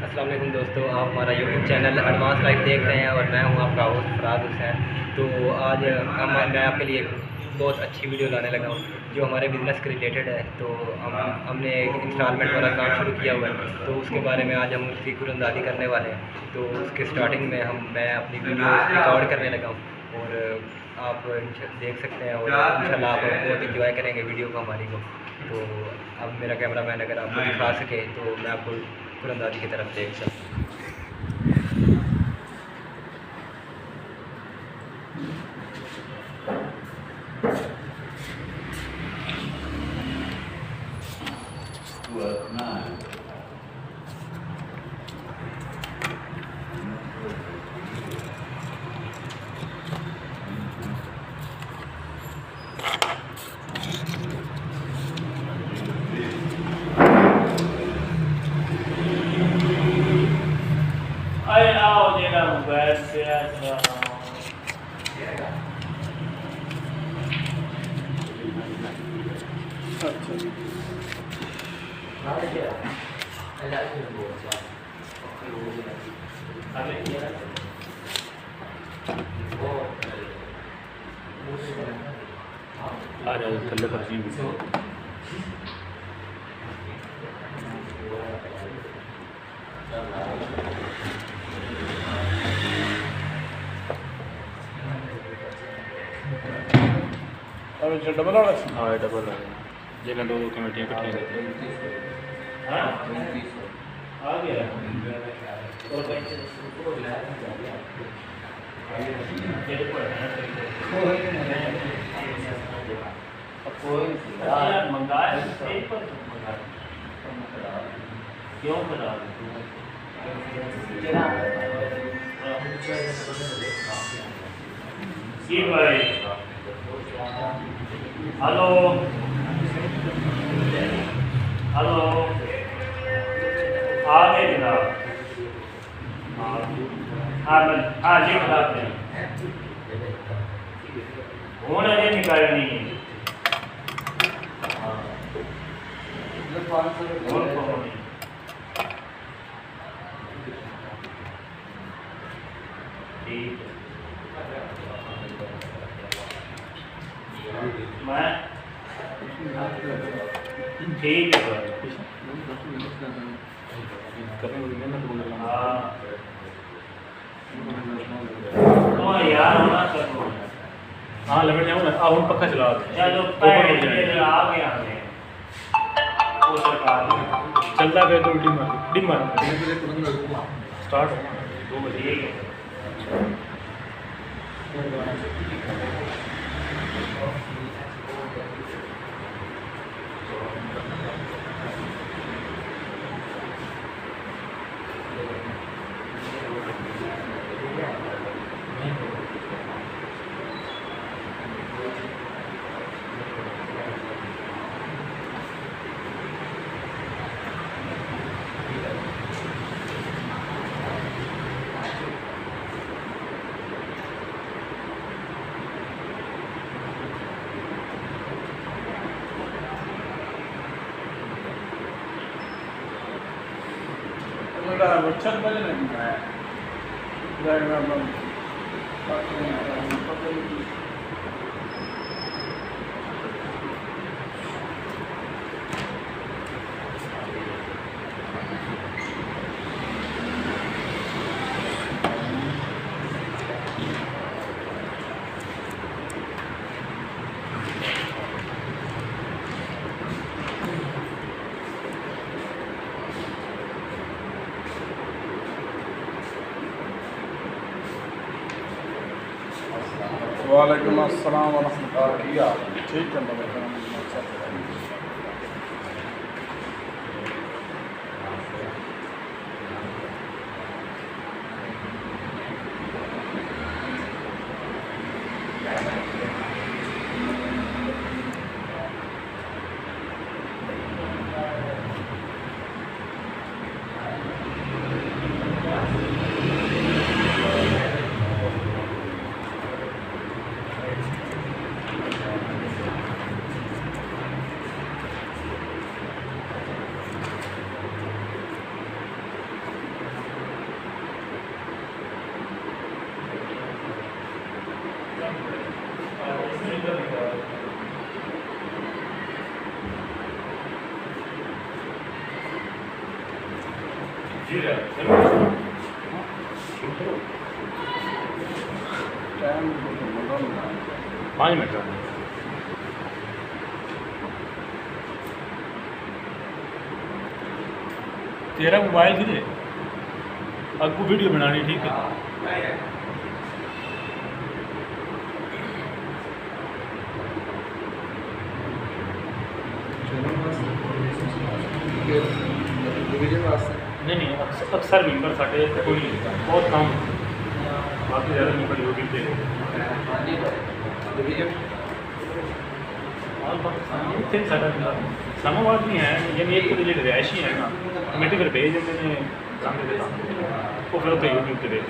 अस्सलाम वालेकुम दोस्तों, आप हमारा यूट्यूब चैनल एडवांस लाइफ देख रहे हैं और मैं हूं आपका होस्ट फराज हुसैन। तो आज मैं आपके लिए एक बहुत अच्छी वीडियो लाने लगा हूं जो हमारे बिज़नेस के रिलेटेड है। तो हमने एक इंस्टॉलमेंट वाला काम शुरू किया हुआ है, तो उसके बारे में आज हम उसकी कुरंदाजी करने वाले हैं। तो उसके स्टार्टिंग में मैं अपनी वीडियो रिकॉर्ड करने लगा हूँ और आप देख सकते हैं और इंशाल्लाह आप बहुत इंजॉय करेंगे वीडियो को हमारी को। तो अब मेरा कैमरामैन अगर आपको दिखा सके तो मैं आपको कुरंदाजी की तरफ देख सकता। Ay, ao dia dah biasa. Ada थल्ले पर जी अब डबल वाला हाँ डबल है जगह दो कमेटियाँ इकट्ठी रहती हाँ आ गया मंगाया क्यों बना जी भाई हेलो हेलो आ गए जनाब हाँ जी खिलाफ हैं होना ये निकालनी है ठीक मैं ठीक है हाँ तो यार होना करो हाँ लपेट जाऊँ ना अब हम पक्का चला चलो पहले आ गया हमें वो सरकार चलता गया तो डिमर स्टार्ट हो 2 बजे ठीक है छत बजे नहीं वालेकुम अस्सलाम वरहमतुल्लाह। ठीक है पाँच मिनट तेरा मोबाइल किधर है? आपको वीडियो बनानी ठीक है। नहीं अक्सर मेंबर साढ़े कोई बहुत कम बाकी ज़्यादा मेंबर यूट्यूब पे समावाद नहीं है यानी एक जो रिहायशी है ना कमेटी फिर भेज देते हैं वो फिर तो यूट्यूब पे भेज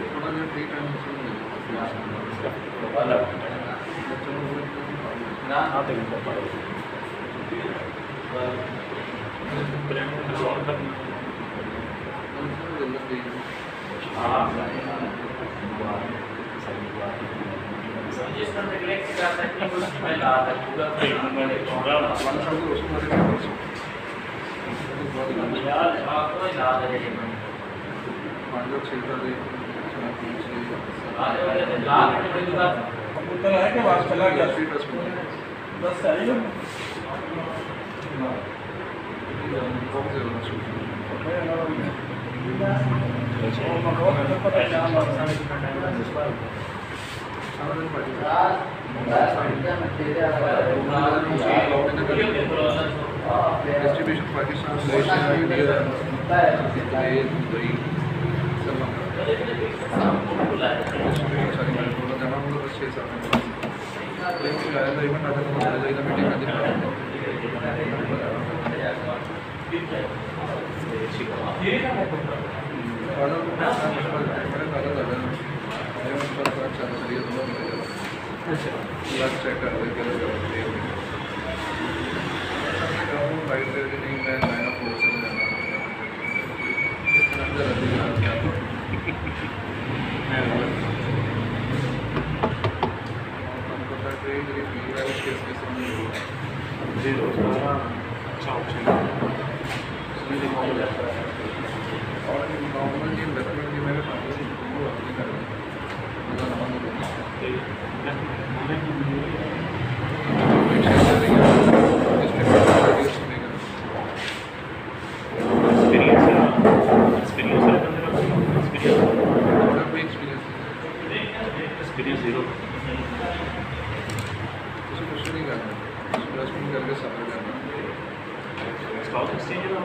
distribution Pakistan Malaysia India Dubai check कर अच्छा ऑप्शन और नॉर्मल जी इन्वेस्टमेंट की मेरे साथ एक्सपीरियंस जीरो कुछ नहीं करना इन्वेस्टमेंट करके सफर करना स्टॉक एक्सचेंज में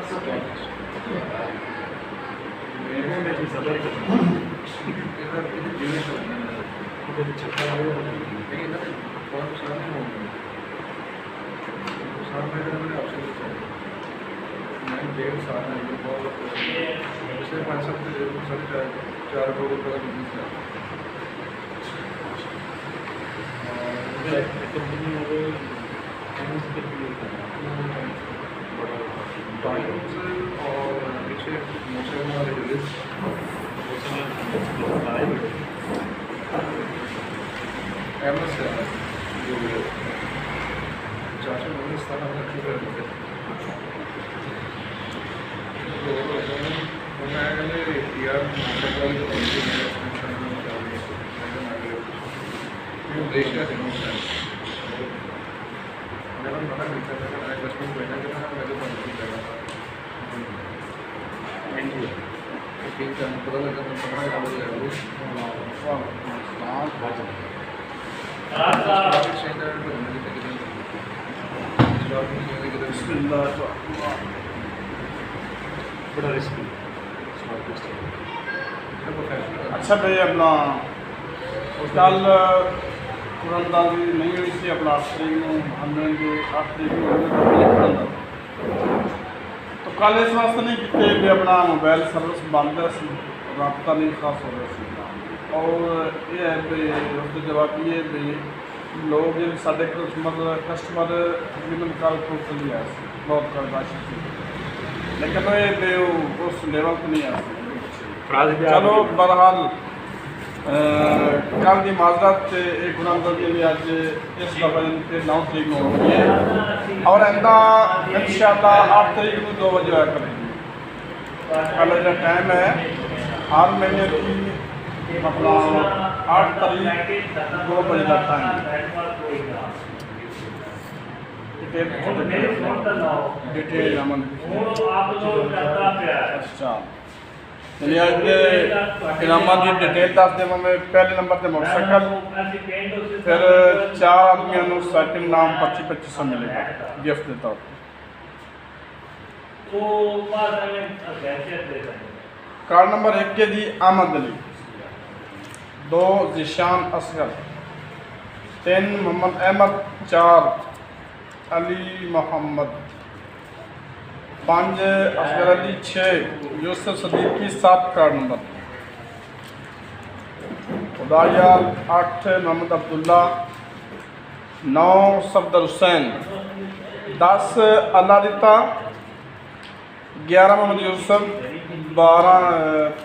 चार करोड़ रुपये का बिजनेस है टाइम्स और पीछे मोशन वाले रिलीज एमएस है जो चाचा लोग इस तरह का क्यों करते हैं तो मैं कहने यार मोशन वाली जो मलेशिया से मोशन मेरा पता नहीं था मैं इन्वेस्टमेंट करना था मैं तो बंद कर रहा था लेकिन जब पता लगा तो समझ आ गया वो बड़ा रिस्क अच्छा भाई अपना कल कुरानदाजी नहीं हुई सी अपना 8 तरीक हमने जो 8 तरीक तो कल इस वास्ते नहीं किए भी अपना मोबाइल सर्विस बंद है रबता नहीं खास हो रहा सी और ये है भी उसके जवाब ये भी लोग साढ़े कस्टमर तकरीबन कल टोटल ही आए बहुत कल बात लेकिन ये भी उस लेवल पर नहीं आ चलो बहरहाल कल की माजरत एक गुनाहगारी भी अज इस दफा 9 तरीक को हो गई है और इंदा इंशाअल्लाह 8 तरीक को 2 बजे आया करेंगे कल जो टाइम है हर महीने की मतलब 8 तारीख 2 बजे का टाइम डिटेल अमन अच्छा चलिए आज के इनामा की डिटेल दस देव में पहले नंबर से मोटरसाइकिल फिर 4 आदमियों को सेकंड नाम 2500 मिलेगा गिफ्ट के तौर पर। कार्ड नंबर 1 के जी Ahmed Ali, 2 Zeeshan Asghar, 3 Mohammad Ahmed, 4 Ali Mohammad, 5 Asghar Ali, 6 Yusuf Sadiqi, 7 card number Khudayal, 8 Mohammad Abdullah, 9 Safdar Hussain, 10 Allahditta, 11 Mohammad Yusuf,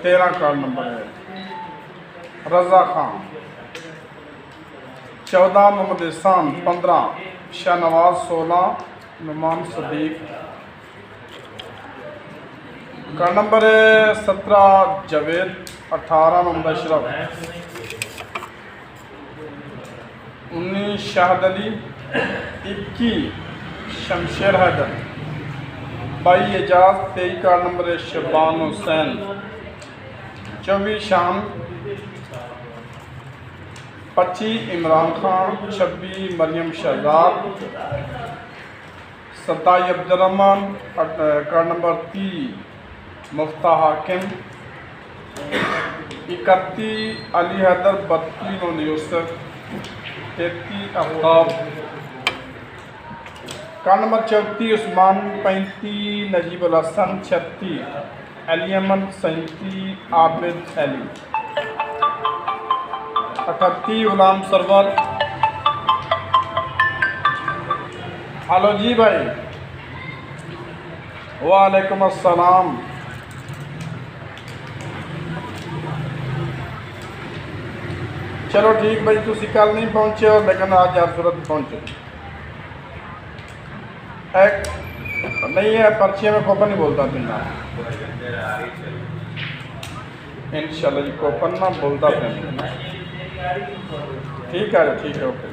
13 card number है Raza Khan, 14 Mohammad Ehsan, 15 Shahnawaz, 16 Noman Sadiq. Card number 17 Javed, 18 Mohammad Ashraf, 19 Shahid Ali, 21 Shamsher Haider, 22 Ejaz, 23 card number Shaban Hussain, 24 शाम, 25 इमरान खान, 26 मरियम शहजाद, 27 अब्दुलरहमान, कार्ड नंबर 30 मुफ्ता हाकिम, 31 अली हैदर, 32 मोहम्मद यूसुफ, 33 आफ्ताब, कार्ड नंबर 34 उस्मान, 35 नजीब उल हसन, 36 अली अमन, 37 आबिद अली, 38 गुलाम सरवर। हेलो जी भाई, वालेकुम अस्सलाम। चलो ठीक भाई, तुसी कल नहीं पहुँचे हो लेकिन आज हर सूरत पहुँचे। एक नहीं है पर्ची में कोपन नहीं बोलता पिंडा, इंशाल्लाह जी कोपन ना बोलता पिंडा। ठीक है ओके।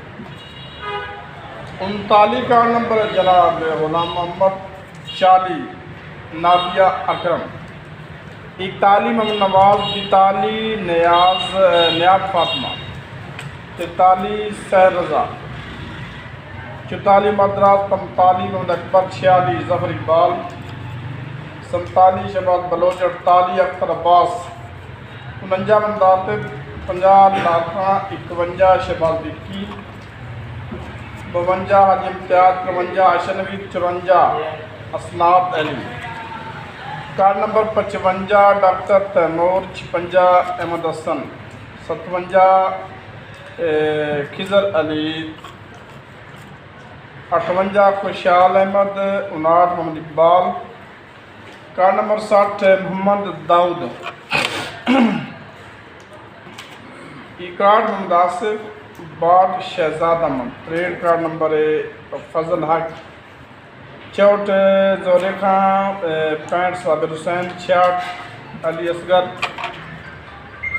39 कार्ड नंबर जनाब गुलाम मोहम्मद, 40 नादिया अकरम, 41 मोहम्मद नवाज, 42 नियाज फातिमा, 43 सैर Raza, 44 Madras, 45 Mohammad Akbar, 46 Zafar Iqbal, 47 Shahbaz Baloch, 48 Akhtar Abbas, 49 Mohammad Atif, 50 Lakha, 51 Shahbaz Vicky, 52 Haji Imtiaz, 53 Ashnavi, 54 Asnad Ali. Card number 55 doctor Taimur, 56 Ahmed Hassan, 57 Khizar Ali, 58 Khushal Ahmed, 59 Mohammad Iqbal. Card number 60 Mohammad Daud, E card Mohammad Asif, बाद Shahzad Aman. Trade card number Fazal Haq, 64 जोरे खां, 65 साबिर हुसैन, 66 अली असगर,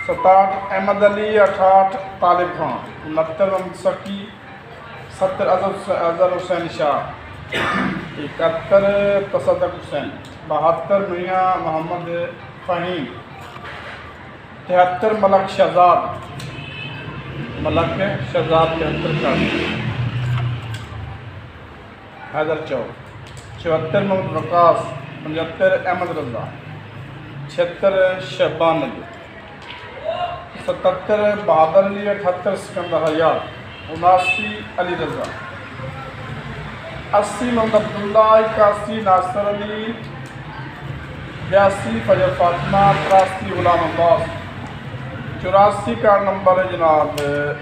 67 अहमद अली, 68 तालिब खान, 69 मोहम्मद सकी, 70 अजहर हुसैन शाह, 71 तसदक हुसैन, 72 मियाँ मोहम्मद फ़हीम, 73 मलक शहजाद, 73 का हैदर चौक, 74 मोहम्मद वकास, 75 अहमद रज़ा, 76 शबान अली, 77 बहादुर अली, 78 सिकंदर हयात, 79 अली रज़ा, 80 मोहम्मद अब्दुल्ला, 81 नासिर अली, 82 फजर फातिमा, 83 गुलाम अब्बास, 84 कार्ड नंबर है जनाब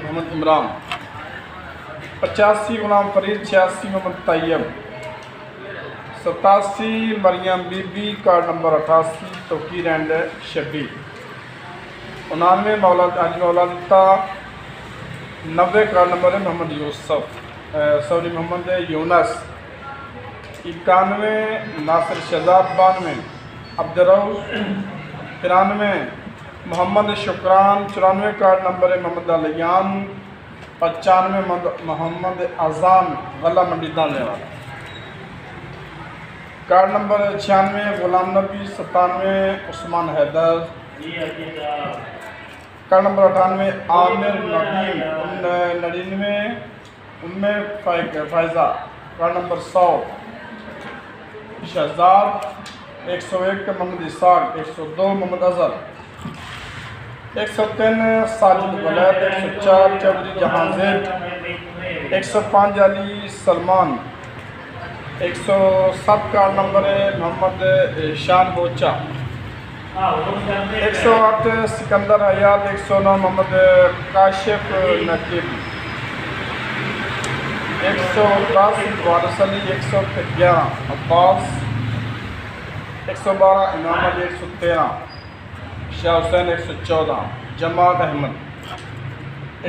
Mohammad Imran, 85 Ghulam Farid, 86 Mohammad Tayyab, 87 Mariam Bibi, card number 88 Tauqeer and Shabbir, 99 Mauladitta, 90 card number है मोहम्मद मोहम्मद यूनस, 91 नासिर शहजाद, 92 अब्दुर्रऊफ 93, मोहम्मद शुक्रान 94, कार्ड नंबर मोहम्मद अलियान 95, मोहम्मद अजान गला मंडी डालने वाला। Card number 96, Ghulam Nabi 97, Usman Haider. Card number 98, Aamir Nadeem 99, Umme Faiza. Card number 100, Shahzad 101, Mohammad Ishaq 102, Mohammad Azhar 103, Sajid Waled 104, Chaudhary Jahanzeb 105, Ali Salman 107, card number Mohammad Shan Hocha 108, Sikandar हयात 109, मोहम्मद काशिफ नकीब 110, वारिस अली 111, अब्बास 112, इमाम अली 113, शाह हुसैन 114, जमात अहमद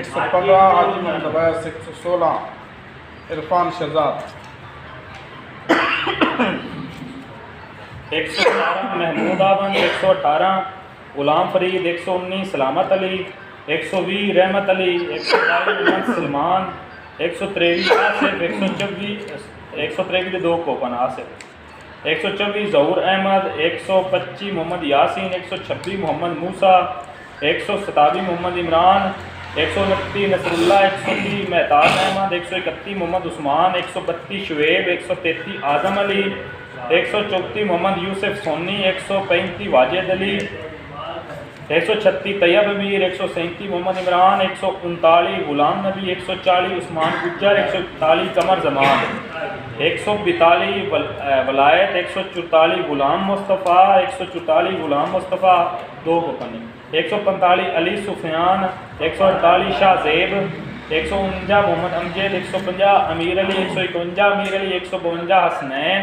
115, हाजी मोहम्मद अवैस 116, इरफान शहजाद 112, महमूद आबन 118, गुलाम फरीद 119, सलामत अली 120, रहमत अली 122, मोहम्मद सलमान 123, आसिफ 123 के 2 कोपन आसिफ 124, जहूर अहमद 125, मोहम्मद यासीन 126, मोहम्मद मूसा 127, मोहम्मद इमरान 129, नसरुल्लाह 130, मेहताब अहमद 131, मोहम्मद उस्मान 132, शुएब 133, आज़म अली 134, मोहम्मद यूसुफ सोनी 135, वाजिद अली 136, तैयब अमीर 137, मोहम्मद इमरान 139, गुलाम नबी 140, उस्मान गुज्जर 141, कमर जमान 142, वलायत 144, गुलाम मुस्तफ़ा 144, गुलाम मुस्तफ़ा 2 कोपनी 145, अली सुफियान 148, शाहजेब 149, मोहम्मद अमजद 150, अमीर अली 151, अमीर अली 152, हसनैन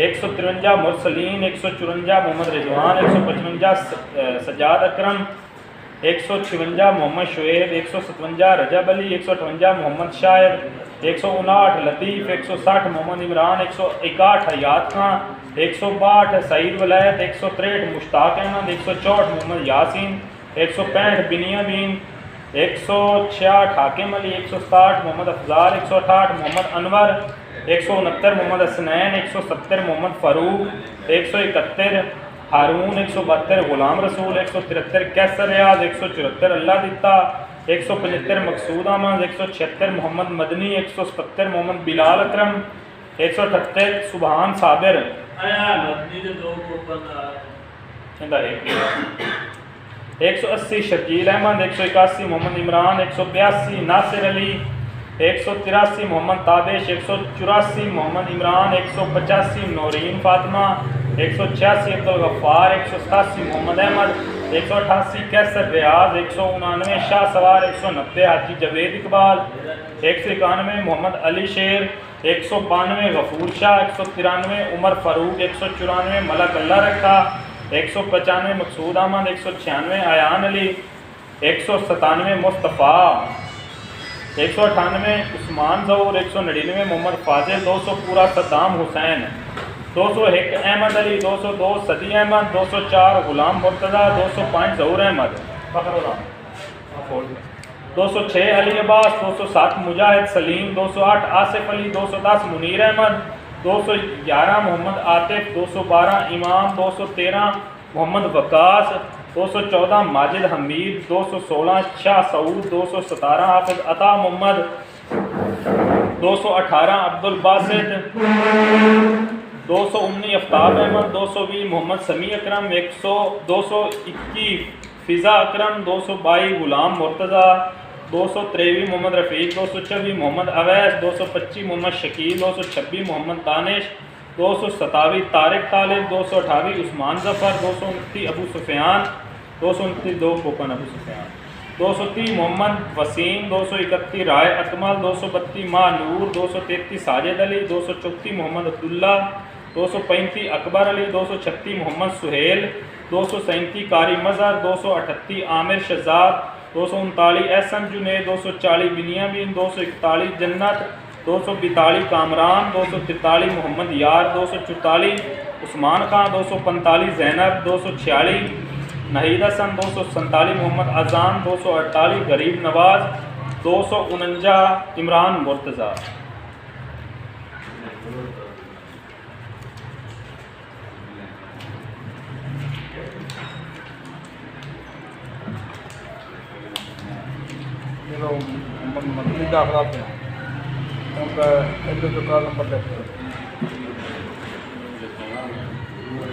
153, मुरसलीन 154, मोहम्मद रिजवान 155, सजाद अकरम 156, मोहम्मद शुएब 157, रजब अली 158, मोहम्मद शायर 159, लतीफ़ 160, मोहम्मद इमरान 161, हयात खान 162, सईद वलायत 163, मुश्ताक अहमद 164, मोहम्मद यासीन 165, बिनियामीन 166, हाकिम अली 167, मोहम्मद अफजाल 168, मोहम्मद अनवर 169, मोहम्मद हसनैन 170, मोहम्मद फ़ारूक 171, हारून 172, गुलाम रसूल 173, कैसर रियाज 174, अल्लाह दिता 175, मकसूद अहमद 176, मोहम्मद मदनी 177, मोहम्मद बिलाल अकरम 178, सुबहान साबिर 180, शकील अहमद 181, मोहम्मद इमरान 182, नासिर अली 183, मोहम्मद ताबिश 184, मोहम्मद इमरान 185, नौरीन फातिमा 186, अब्दुल गफ्फार 187, मोहम्मद अहमद 188, कैसर रियाज 189, शाह सवार 190, हाजी जवेद इकबाल 191, मोहम्मद अली शेर 192, गफूर शाह 193, उमर फ़ारूक 194, मलक अल्लाह रखा 195, मकसूद अहमद 196, आयान अली 197, मुस्तफ़ा 198, उस्मान ज़हूर 199, मोहम्मद फाजिल 200, पूरा सद्दाम हुसैन 201, अहमद अली 202, सदी अहमद 204, गुलाम मुर्तज़ा 205, ज़हूर अहमद 206, अली अब्बास 207, मुजाहिद सलीम 208, आसिफ अली 210, मुनीर अहमद 211, मोहम्मद आतिफ 212, इमाम 213, मोहम्मद वकास 214, माजिद हमीद 216, शाह सऊद 217, हाफिज अता मोहम्मद 218, अब्दुल बासित 219, अफ्ताब अहमद 220, मोहम्मद समी अकरम 221, फ़िज़ा अकरम 222, गुलाम मुर्तज़ा 223, मोहम्मद रफ़ीक 224, मोहम्मद अवैस 225, मोहम्मद शकील 226, मोहम्मद दानिश 227, तारिक तालिब 228, उस्मान ज़फ़र 229, अबू सुफियान 229, 2 कोपन अबू सुफियान 230, मोहम्मद वसीम 231, राय अकमल 232, माँ नूर 233, साजिद अली 234, मोहम्मद अब्दुल्ला 235, अकबर अली 236, मोहम्मद सुहेल 237, कारी मज़हर 238, आमिर शहजाद 239, एहसन जुनैद 240, बिनियामीन 241, जन्नत 242, कामरान 243, मोहम्मद यार 244, उस्मान खान 245, जैनब 246, नहीद हसन 247, मोहम्मद अजान 248, गरीब नवाज 249, इमरान मुर्तज़ा। मंथली दाखिला थे उनका एक दो कार्ड नंबर लेते हैं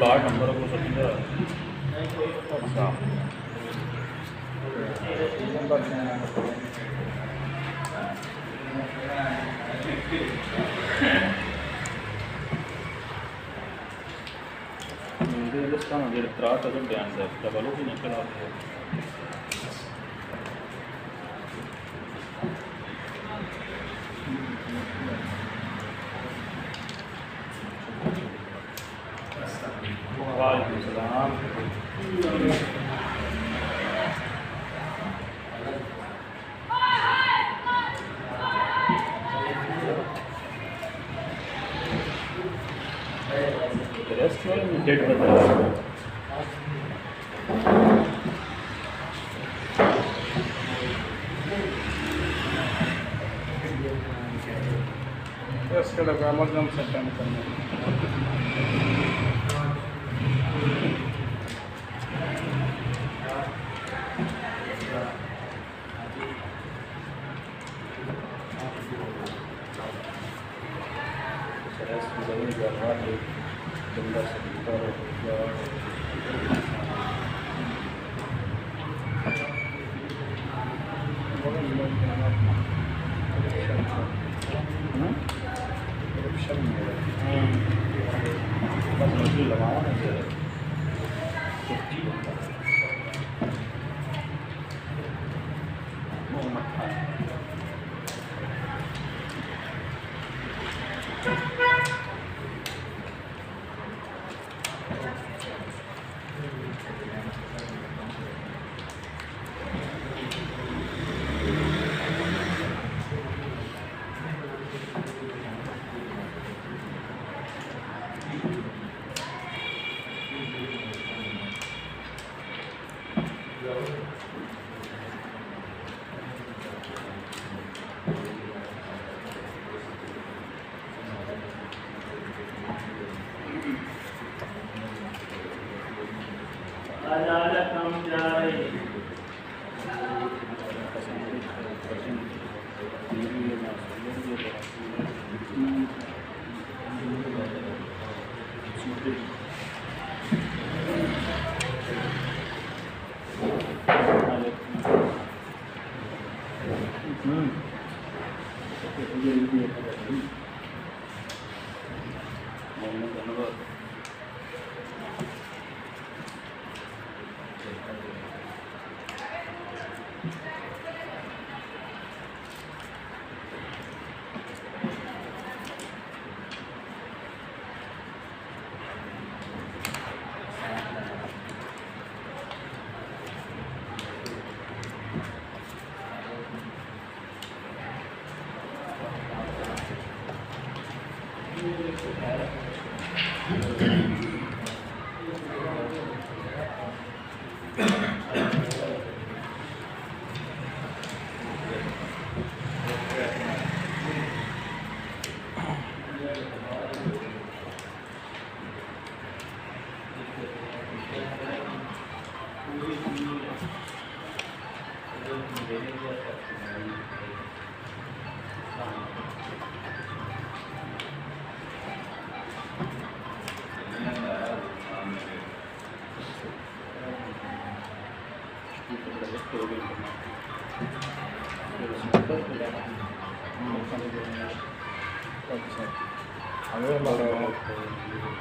कार्ड नंबर को समझा। अच्छा नंबर हिंदुस्तान में त्रास अगर बयान है डबलों की निकल आते हैं। वालेकुम सलाम। रेस्टोरेंट में डेट बता इसके लिए एमरजेंसी अटेंड करना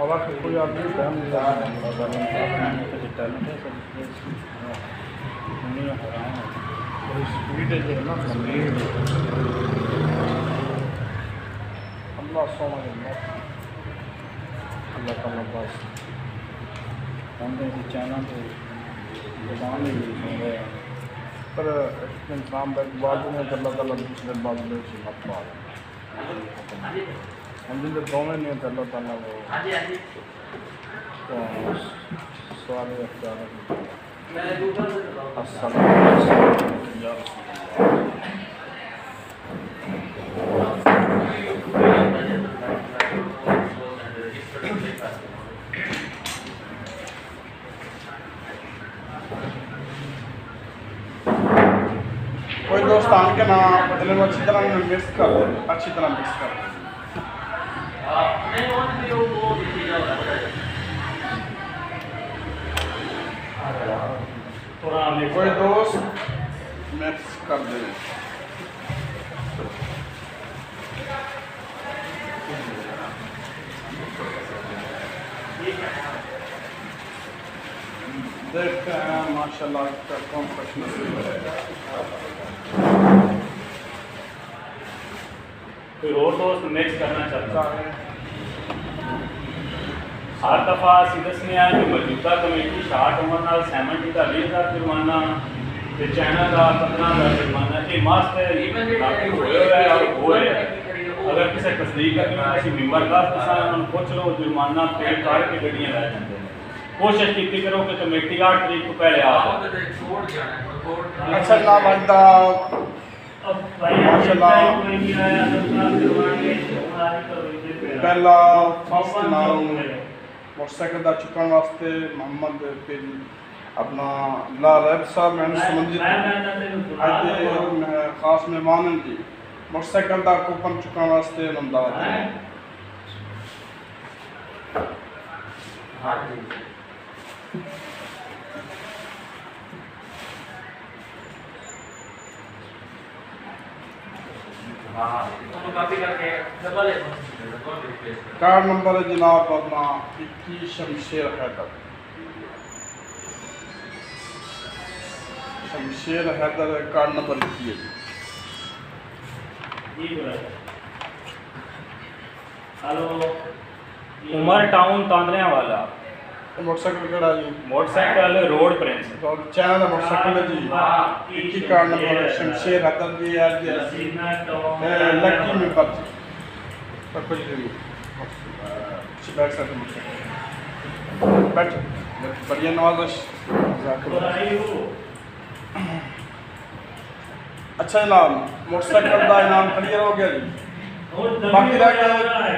और कोई आदमी टाइम स्पीड है ना अल्लाह सोना अल्लाह का बस हम चाइना तो दुकान ही सुन रहे हैं पर इंसान बाजू में अल्लाह ताला दूसरे बाजू में मत हम जिंदे दोवें ने अल्लाह ताला वो हाँ जी सवाल अख्तियार मैं गूगल से बताऊँ अस्सलाम वालेकुम या रसूल कोई दोस्त आन के ना इन्हें अच्छी तरह मिक्स कर दे, अच्छी तरह मिक्स कर दे। नहीं वो चीज़ थोड़ा मिक्स कोई दोस्त मिक्स कर दे। देखते हैं माशाल्लाह का कौन प्रश्न कोई और दोस्त मिक्स करना चाहता है। हर दफ़ा असी दसने आए कि मौजूदा कमेटी 60 उम्र नाल सहमत का 20,000 जुर्माना ते चैनल का 15,000 जुर्माना ये मस्त लागू होया है और हो रहा है। अगर किसी तस्दीक करनी हो किसी मेंबर का उन्होंने पूछ लो जुर्माना पे करके गड्डियां लै जाते हैं। कोशिश की करो कि कमेटी 8 तरीक को पहले आ जाए। अच्छा ना वादा माशाल्लाह पहला फर्स्ट नाम मोटरसाइकिल का चुकन वास्ते मोहम्मद फिर अपना ला रैब साहब मैंने संबंधित आज खास मेहमान जी मोटरसाइकिल का कूपन चुकन वास्ते अहमदाबाद हाँ जी कार्ड नंबर है जनाब अपना 21 Shamsher Haider card number 21 hello Umar town Tandaria वाला मोटरसाइकिल कड़ा जी motorcycle road prince channel motorcycle जी 21 कार्ड नंबर शमशेर हैदर जी आज लकी में पर्ची पर कुछ नहीं बैक साइड मोटरसाइकिल बैठ बढ़िया नवाज़ अच्छा इनाम मोटरसाइकिल का इनाम क्लियर हो गया जी। बाकी रह गए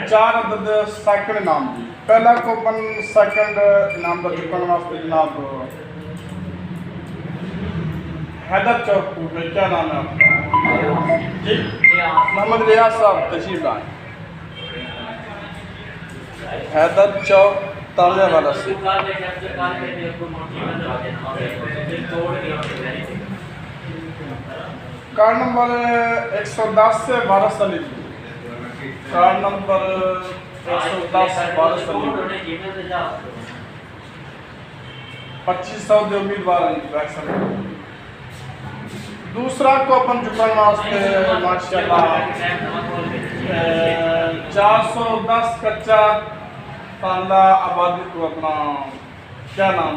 4 अदद सेकंड इनाम जी। पहला कूपन सेकंड इनाम का चुकन वास्ते जनाब हैदर चौक में क्या नाम है आपका जी मोहम्मद रियाज साहब तशरीफ लाए हैदर चौक ताले वाला से कार्ड नंबर 110 से 12 सली कार्ड नंबर 110 12 सली 2500 के उम्मीदवार दूसरा कूपन चुकन वास्ते माशाल्लाह 410 कच्चा ताला आबादी को अपना क्या नाम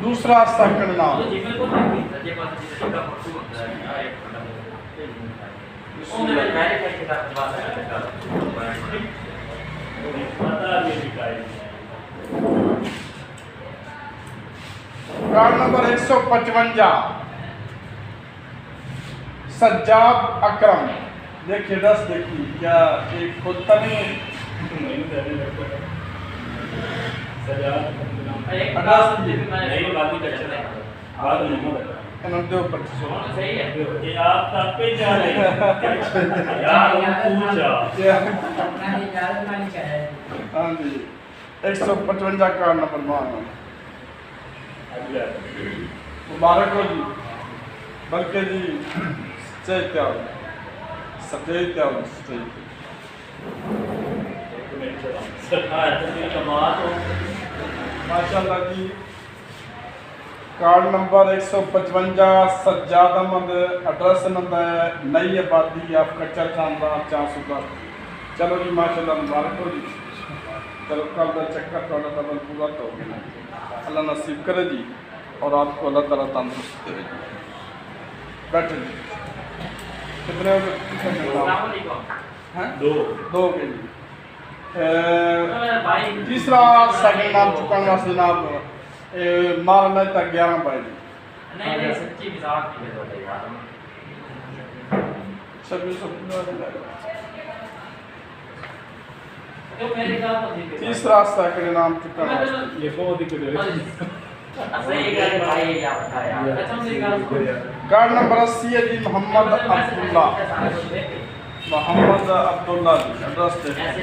दूसरा सेकंड नाम कार्ड नंबर 155 सज्जाद अकरम देखिए 10 देखिए क्या एक खुद नहीं हाँ जी 155 कार्ड नंबर मुबारक हो जी बल्कि जी सच्चाई माशाल्लाह जी। Card number 155 Sajjad Ahmed address number नई आबादी आप कच्चर खानदान 410 चलो जी माशाल्लाह मुबारक हो जी। चलो कल का चक्कर थोड़ा डबल पूरा तो अल्लाह नसीब करे जी और आपको अल्लाह ताला तंदुरुस्त करे जी। बैठे जी। कितने हो गए? हैं? 2 के जी। तीसरा सेकंड नाम चुकाने वास्ते जनाब माल में तक 11 भाई जी। नहीं सच्ची मजाक नहीं है तो यार 26 तो मेरे ख्याल से तीसरा सेकंड नाम चुकाने वास्ते ये बहुत ही good सही गल भाई क्या बता यार कसम से गल कार्ड नंबर 80 है जी मोहम्मद अब्दुल्ला जी एड्रेस दे ऐसे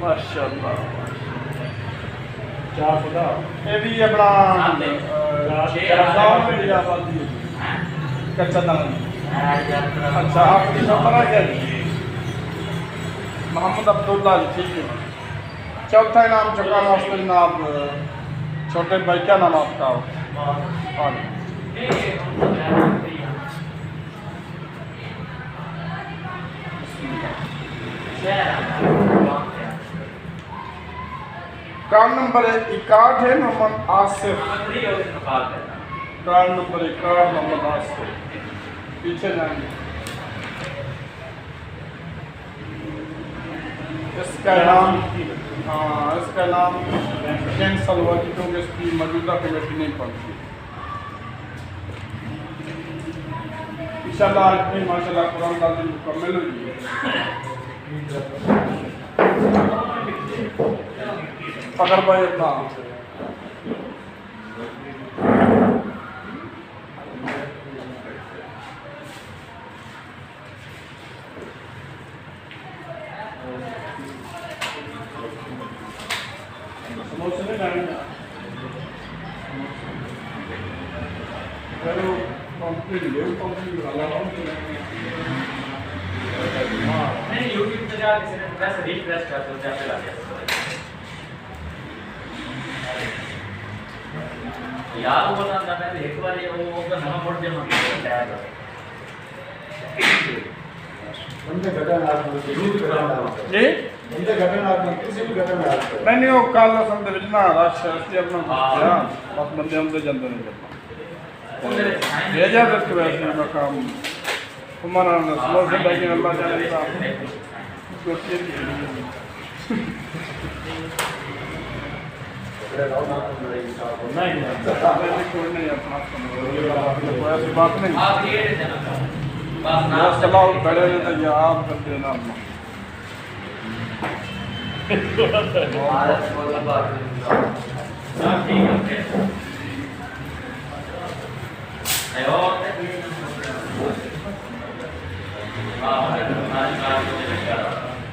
माशाल्लाह। क्या खुदा ये भी अपना गाँव में लिया आबादी है जी, कच्चा दाना। अच्छा आपकी नंबर आ गया जी मोहम्मद अब्दुल्ला जी, ठीक है। चौथा इनाम चुकाने वास्ते जनाब छोटे भाई क्या नाम आपका? हाँ कार्ड नंबर 61 है मोहम्मद आसिफ। कार्ड नंबर 61 मोहम्मद आसिफ, पीछे जाएंगे। इसका नाम हाँ इसका नाम कैंसल हुआ क्योंकि इसकी मौजूदा कमेटी नहीं पड़ती। इंशाल्लाह आज भी माशाल्लाह कुरान तालीम मुकम्मल हुई है। फकर भाई अपना समोसे में डालेंगे हेलो कंप्लीट ले कंप्लीट वाला नहीं YouTube पे जाके बस रिफ्रेश कर दो जाके ला दिया यार वो बता मैं एक बार ये वो का नया मोड जमा किया है बंदे घटना आप जरूर करना जी बंदे घटना आप किसी भी घटना आप नहीं वो कल असल ਦੇ ਵਿੱਚ ਨਾ ਰਸ਼ ਅਸੀਂ ਆਪਣਾ ਬਸ ਬੰਦੇ ਹੁੰਦੇ ਜਾਂਦੇ ਨੇ ਕਰਨਾ ਇਹ ਜਾ ਤੱਕ ਵੈਸੇ ਮੈਂ ਕੰਮ हमारा नस्लों से लेकिन अल्लाह जाने का नहीं अपना ऐसी बात नहीं आप ये देना बस सलाह खड़े हैं तो ये आप कर देना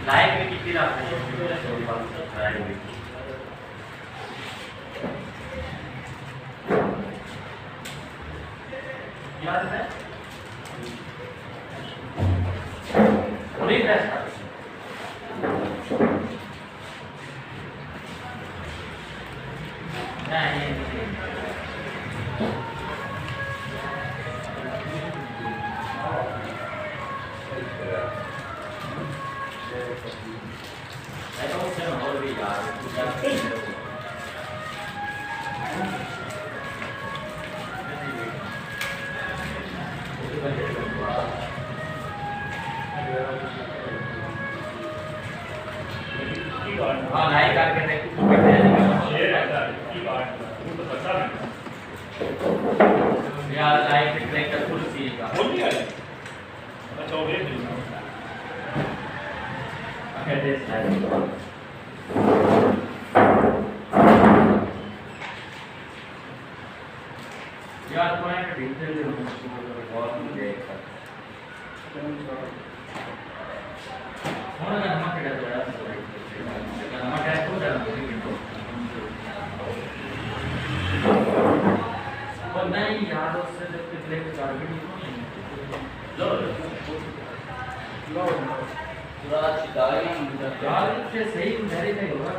लाइव में कितनी रात है याद है रिफ्रेश हाँ लाइक करके देखो शेयर करता है की बात तो पता नहीं यार लाइक देख कर फुल सी का बोल दिया अच्छा हो गया ओके दिस यार पॉइंट डिटेल बहुत मुझे होना ना हम क्या कर रहा है हम क्या कर रहा है और नहीं यार उससे जब पिछले के टारगेट लो पूरा चिदाई यार इससे सही मेरे नहीं होगा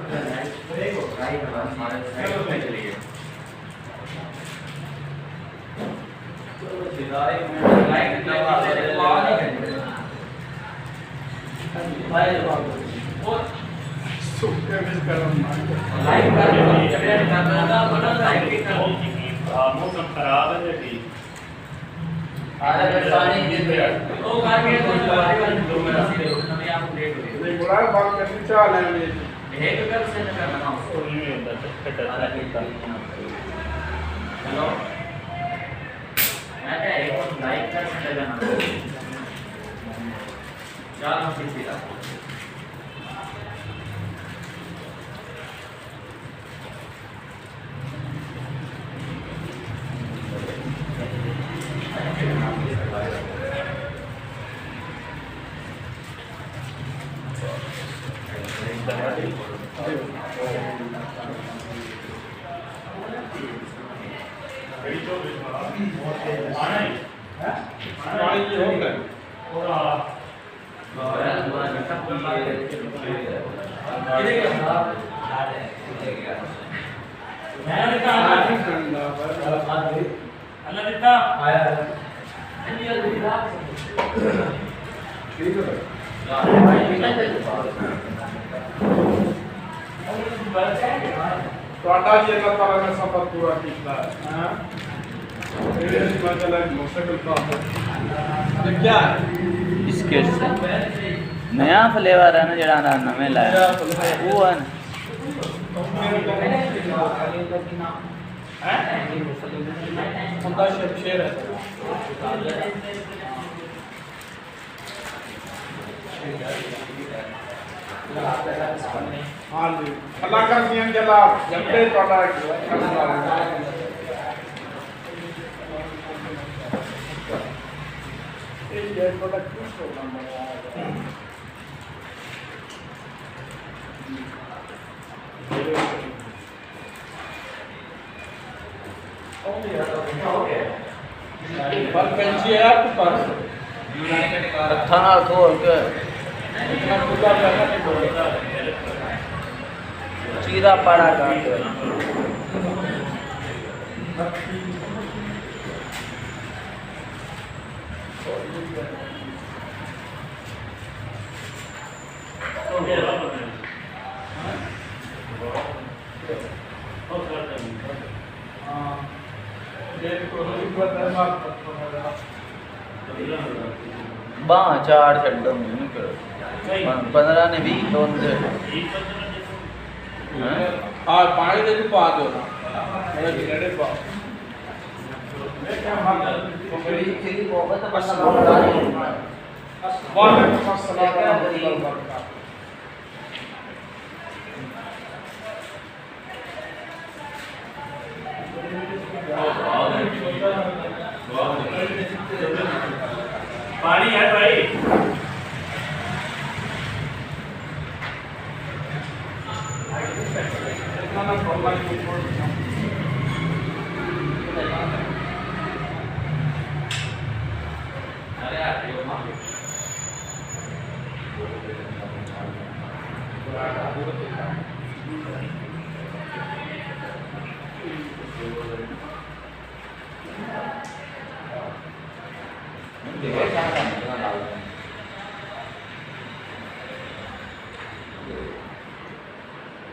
ब्रेक हो राइट हमारे साइड में चलिए तो चिदाई में लाइट लगा दे आ नहीं करते भाई वो सुपर मिस कर रहा हूं लाइक करना बटन लाइक करना मौसम खराब है ठीक वो करके तो हमारी वाली दो मेरा से हमें आप लेट हो गए नहीं बुरा बात करनी चाह लेंगे एक कब से न करना और ये होता है हेलो मैं क्या एक लाइक कर सकते हैं ना क्या हम किसी का ਤੁਹਾਡਾ ਜੀ ਅੱਲਾਹ ਤਾਲਾ ਨੇ ਸਫਰ ਪੂਰਾ ਕੀਤਾ ਹੈ ਇਹ ਮਸਲਾ ਮੁਸ਼ਕਿਲ ਕੰਮ है क्या है बिस्किट से नया फ्लेवर है ना जड़ा ना नवे लाया वो है ਹੁੰਦਾ ਸ਼ਮਸ਼ੇਰ ਹੈ हाँ जी अल्लाह का नियम जला जबले तोला ये थोड़ा खुश होगा पर पेंची है आपके पास थाना खोल के इतना खुला करना नहीं पड़ेगा चीरा पड़ा काट बाँ चार छड्डो 15 ने 20 तो हाँ पानी दे भी पा दो ना मेरे गिरने पा वालेकुम अस्सलाम व रहमतुल्लाहि व बरकातहू पानी है भाई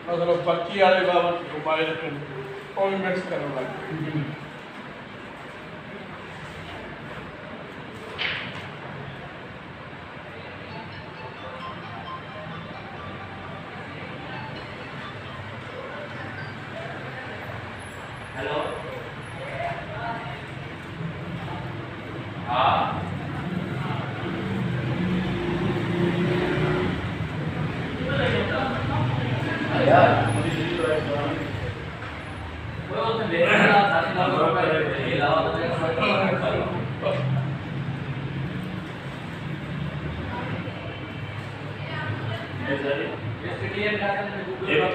मतलब बच्ची वाले बाबा मोबाइल कोई मिक्स करने वाले हेलो हाँ यार वो तो मेरा साथी लोगों का ये लावा तो एक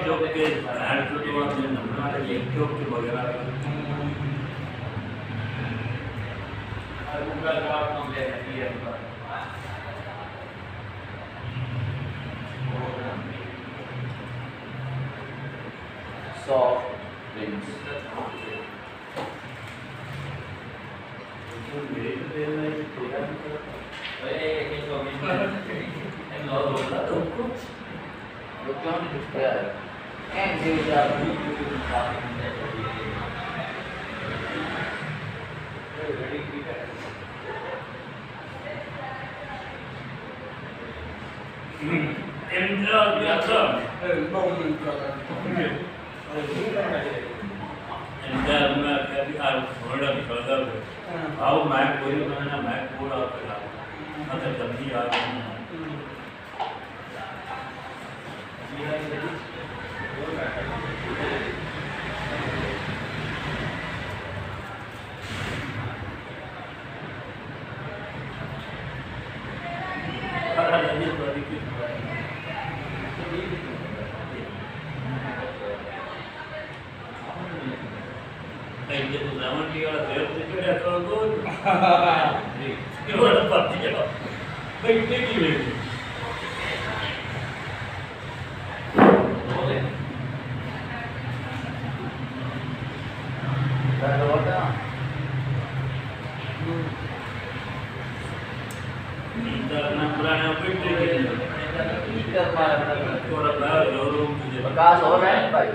चौक के हैंड टू टू आप नंबर एक चौक के वगैरह गूगल का काम ले रही है soft drinks. आओ मैं कोई बनाना मैं पूरा मतलब जल्दी आ प्रकाश हो रहा है भाई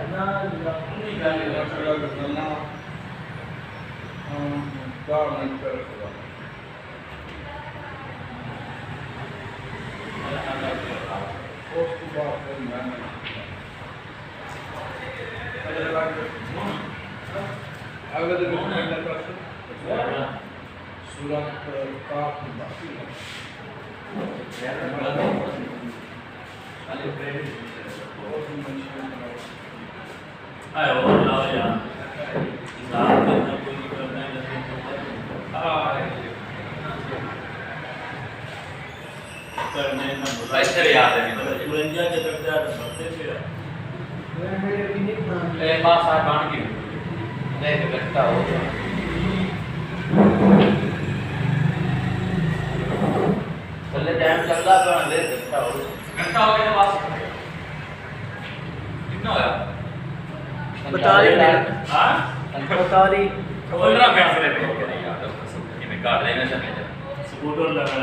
स्कूटर लगा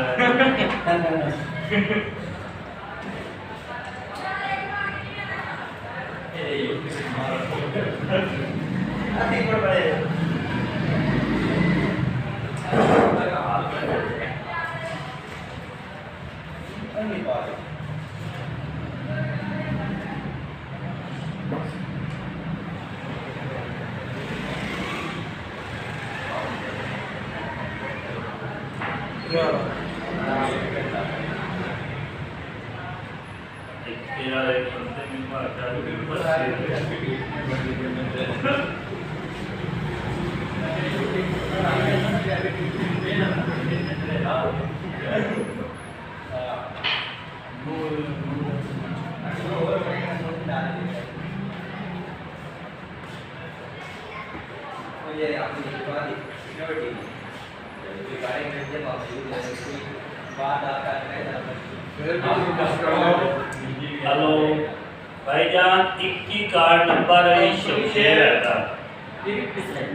हेलो भाईजान, 21 कार्ड नंबर है शमशेर रहता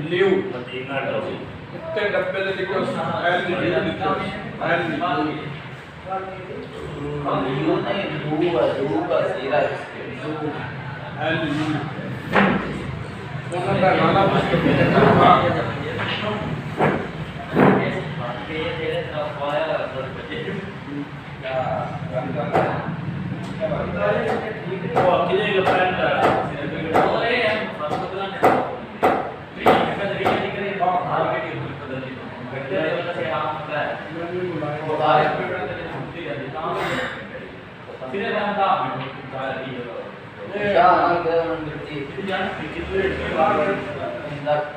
न्यू मदीना टाउन इतने डब्बे दे लिखो एल लिखो एल यू नहीं दू का सीरा एल उन्होंने गाना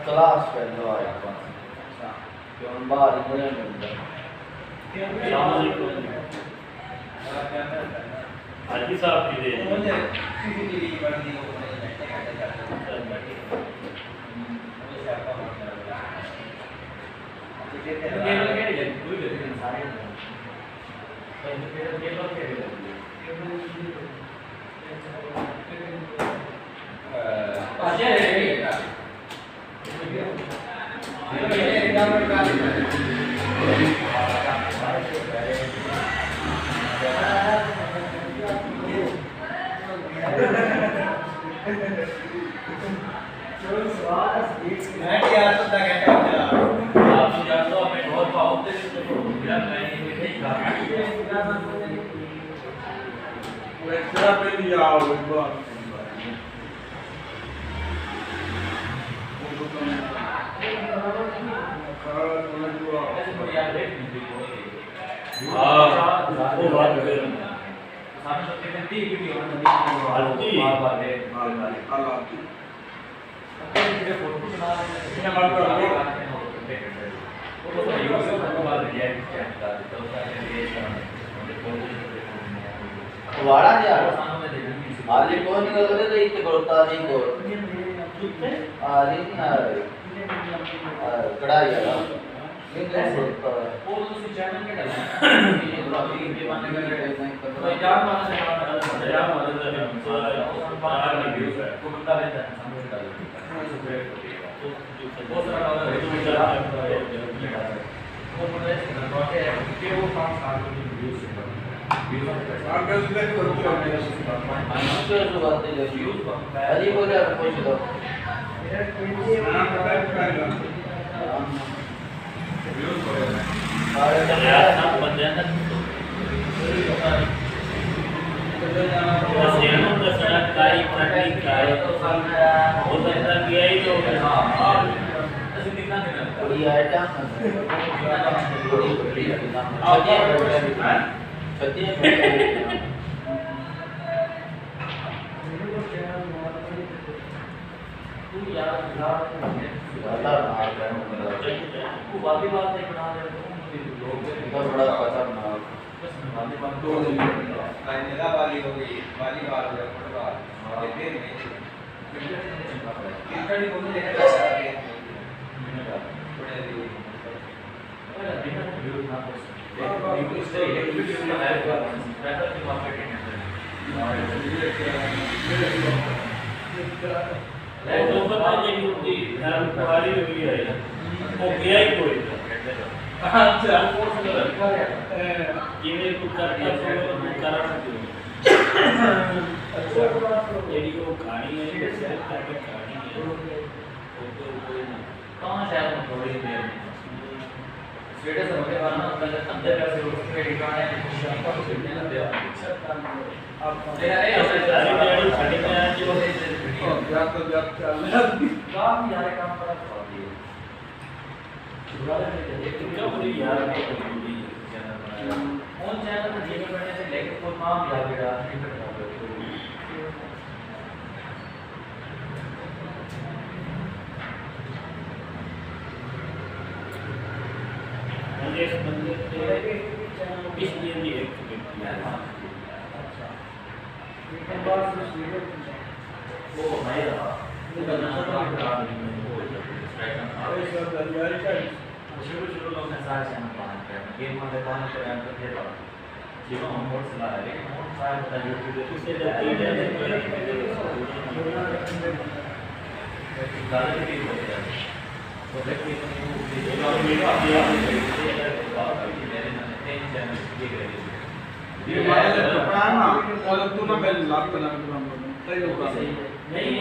क्लास पहले आया बाहर बने हाजी साहब की दे तेरा पहली आओ एक बार वो बात कर वाड़ा यार आज कौन निकल गए तो इतने करता नहीं को आज नहीं आ रही कढ़ाई यार ये क्या करता है वो तो उस चैनल में डाला ये ब्लॉगिंग के बारे में तो यार माना से यार माना से बाहर में व्यूज है को बता देता है सामने डाल वो सारा वो बोले कि वो काम सारे व्यूज आगे से देख करो तो बात नहीं व्यूज अली बोले आप पूछ लो नाम बताइए पहले बड़ा खतरनाक वाली हो गई वॉलीबॉल हो गया फुटबॉल ये फिर नहीं क्रिकेट को नहीं लेकर अच्छा ये कुछ करता तो कारण अच्छा यदि वो कहानी है जैसे कहानी है वो तो कोई ना कहां शायद थोड़ी देर में स्टेटस होने वाला ना अंदर का से उसमें ठिकाना है आपको सुनने ना दे आप तेरा ये सारी गाड़ी खड़ी में आज जो क्या तो जब चल काम यार काम पड़ा तो दिए इनका बड़ी यार ऑन चैनल में जीवन करने से लेकर कोई काम याद बेटा नहीं करता मुझे इस बंदे पे इसलिए भी एक्टिवेट किया था अच्छा लेकिन बात वो मैं रहा वो नाम काम नहीं हो शुरू लोग ने सारे चैनल पान कर गेम में पान कर तो थे जीवन हम मोड चला रहे लेकिन मोड सारे बता यूट्यूब पे उससे जब टीवी है गाने भी हो गया तो देखिए तो वीडियो आप ये मेरे नए चैनल देख रहे हैं ये माने कपड़ा ना और तू ना मैं लाभ बना के सही होगा नहीं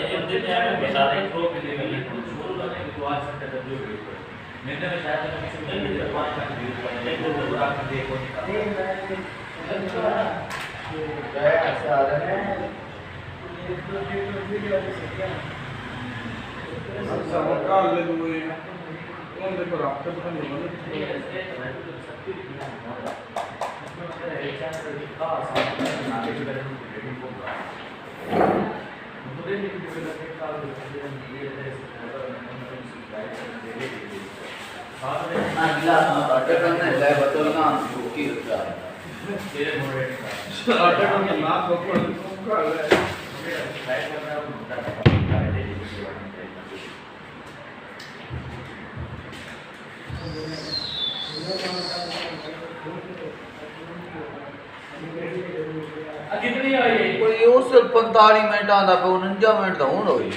एक दिन में बता दें प्रो के लिए शुरू करने के बाद सकते डब्ल्यू मैंने में शायद किसी ने भी 5 लाख व्यूज पड़े तो वो रात में देखो गए ऐसे आ रहे हैं अच्छा वो का ले हुए कौन देखो रास्ते पर नहीं बने अगला ऑर्डर करना है बतौलना की रुपया तेरे मॉडरेटर ऑर्डर करना ना बकोड़ का ले कितनी आई कोई उस 45 मिनट आंदा पे 49 मिनट दा हुन होई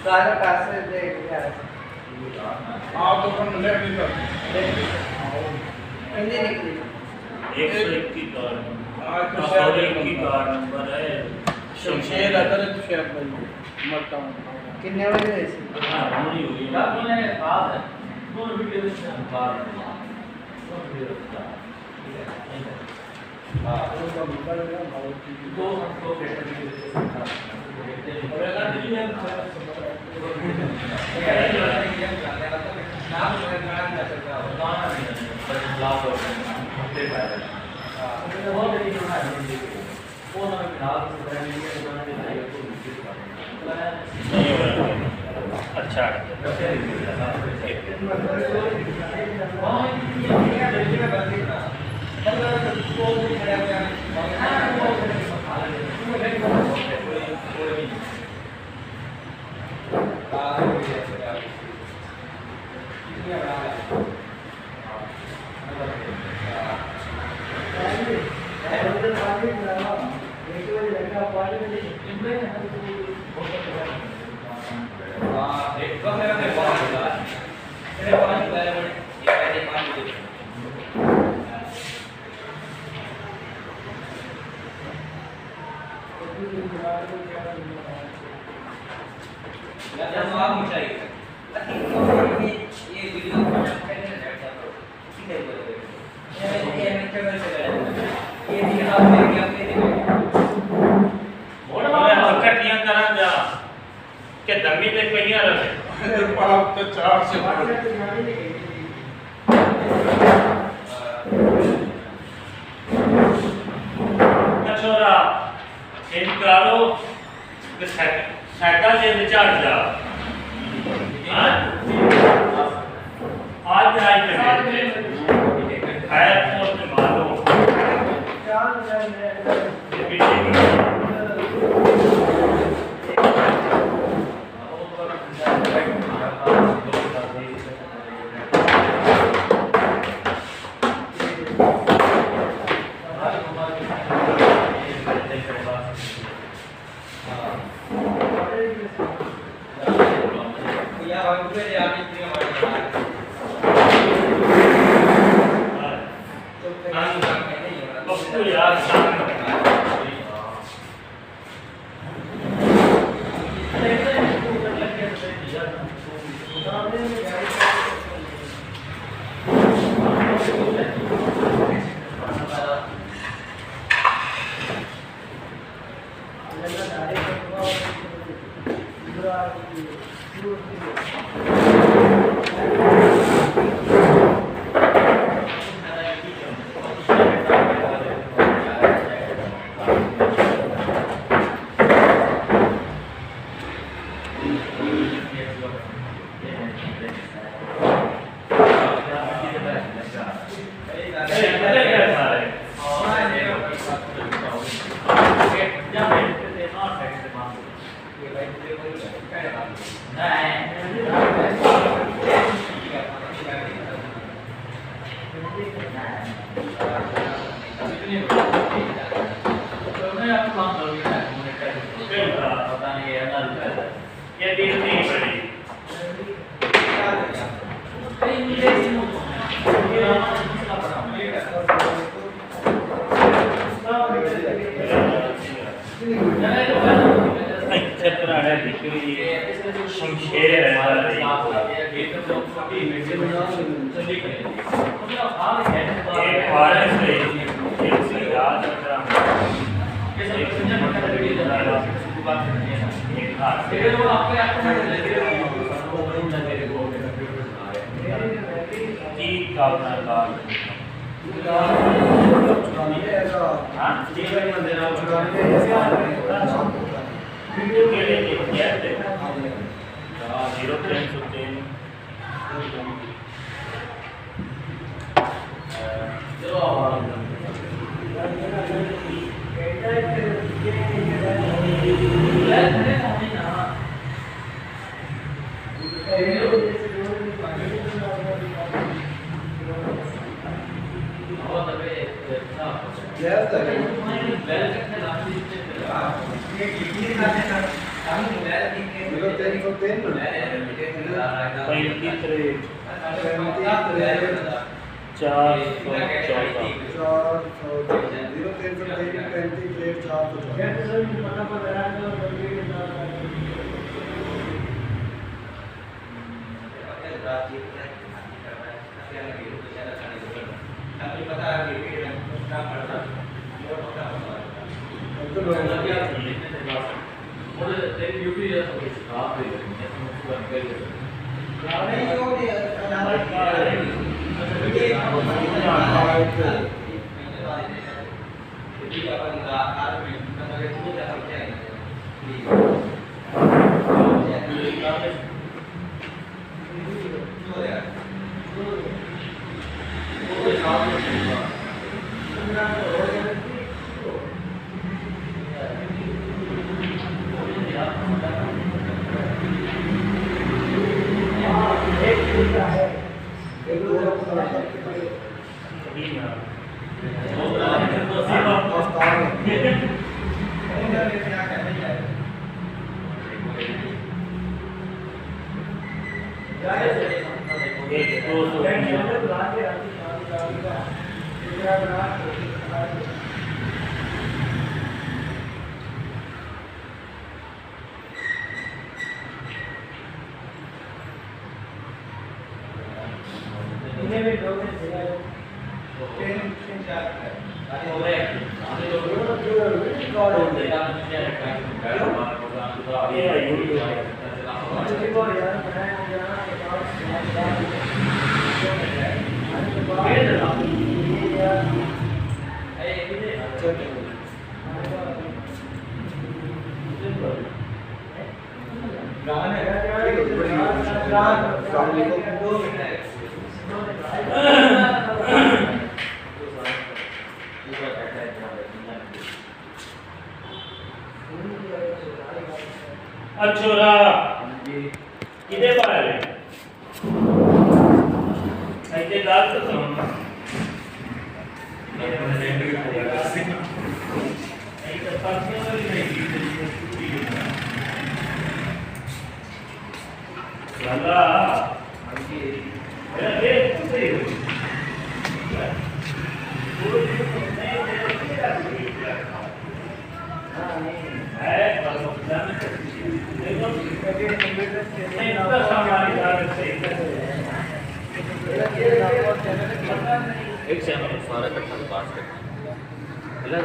सारा पैसे देख यार आप तो अपन ले नहीं सकते नहीं निकली 121 कार आज तो सॉरी शायद की कार नंबर है शमशेर अदर शेर भाई मरता हूँ कितने बजे गए थे हां होनी हुई यार मैंने बात है दोनों वीडियो में बात दो हमको बेटर अच्छा के दमी पे पहिया रहे पाप तो चार से छोरा इन करो कि साइकिल से विचार जा आज के खैर तो मारो ये दिल नहीं पड़ी शमशेर 0303 अछोरा किदे बारे ऐसे दाल तो सुन एक से हमारे सारा कट्ठा पास करना